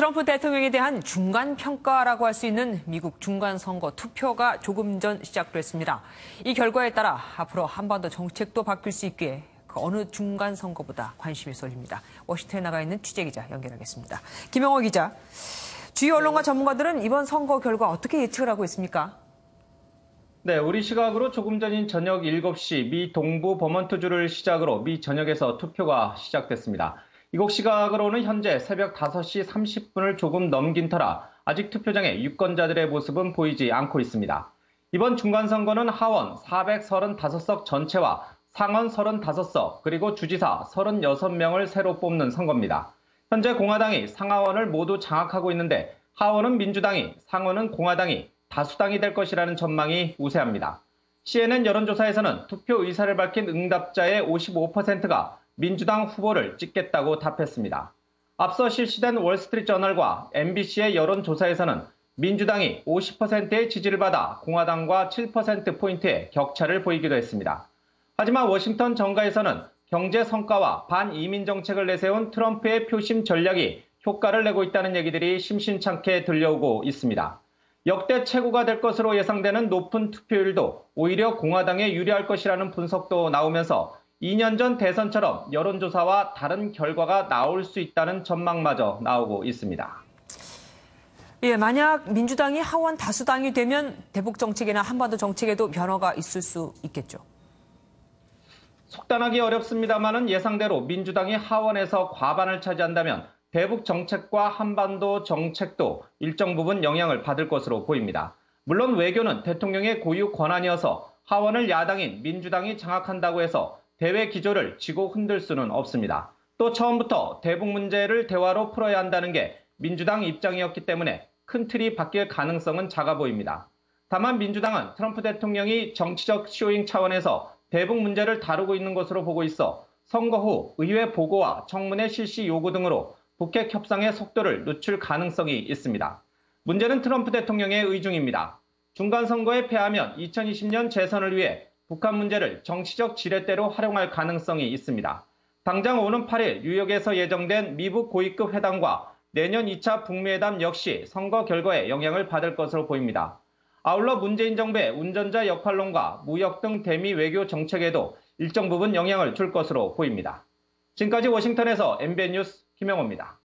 트럼프 대통령에 대한 중간평가라고 할 수 있는 미국 중간선거 투표가 조금 전 시작됐습니다. 이 결과에 따라 앞으로 한반도 정책도 바뀔 수 있기에 그 어느 중간선거보다 관심이 쏠립니다. 워싱턴에 나가 있는 취재기자 연결하겠습니다. 김영호 기자, 주요 언론과 전문가들은 이번 선거 결과 어떻게 예측을 하고 있습니까? 네, 우리 시각으로 조금 전인 저녁 7시 미 동부 버먼트주를 시작으로 미 전역에서 투표가 시작됐습니다. 이곳 시각으로는 현재 새벽 5시 30분을 조금 넘긴 터라 아직 투표장에 유권자들의 모습은 보이지 않고 있습니다. 이번 중간선거는 하원 435석 전체와 상원 35석 그리고 주지사 36명을 새로 뽑는 선거입니다. 현재 공화당이 상하원을 모두 장악하고 있는데 하원은 민주당이, 상원은 공화당이 다수당이 될 것이라는 전망이 우세합니다. CNN 여론조사에서는 투표 의사를 밝힌 응답자의 55%가 민주당 후보를 찍겠다고 답했습니다. 앞서 실시된 월스트리트저널과 MBC의 여론조사에서는 민주당이 50%의 지지를 받아 공화당과 7%포인트의 격차를 보이기도 했습니다. 하지만 워싱턴 정가에서는 경제 성과와 반이민 정책을 내세운 트럼프의 표심 전략이 효과를 내고 있다는 얘기들이 심심찮게 들려오고 있습니다. 역대 최고가 될 것으로 예상되는 높은 투표율도 오히려 공화당에 유리할 것이라는 분석도 나오면서 2년 전 대선처럼 여론조사와 다른 결과가 나올 수 있다는 전망마저 나오고 있습니다. 예, 만약 민주당이 하원 다수당이 되면 대북 정책이나 한반도 정책에도 변화가 있을 수 있겠죠. 속단하기 어렵습니다만은 예상대로 민주당이 하원에서 과반을 차지한다면 대북 정책과 한반도 정책도 일정 부분 영향을 받을 것으로 보입니다. 물론 외교는 대통령의 고유 권한이어서 하원을 야당인 민주당이 장악한다고 해서 대외 기조를 쥐고 흔들 수는 없습니다. 또 처음부터 대북 문제를 대화로 풀어야 한다는 게 민주당 입장이었기 때문에 큰 틀이 바뀔 가능성은 작아 보입니다. 다만 민주당은 트럼프 대통령이 정치적 쇼잉 차원에서 대북 문제를 다루고 있는 것으로 보고 있어 선거 후 의회 보고와 청문회 실시 요구 등으로 북핵 협상의 속도를 늦출 가능성이 있습니다. 문제는 트럼프 대통령의 의중입니다. 중간선거에 패하면 2020년 재선을 위해 북한 문제를 정치적 지렛대로 활용할 가능성이 있습니다. 당장 오는 8일 뉴욕에서 예정된 미북 고위급 회담과 내년 2차 북미회담 역시 선거 결과에 영향을 받을 것으로 보입니다. 아울러 문재인 정부의 운전자 역할론과 무역 등 대미 외교 정책에도 일정 부분 영향을 줄 것으로 보입니다. 지금까지 워싱턴에서 MBN 뉴스 김영호입니다.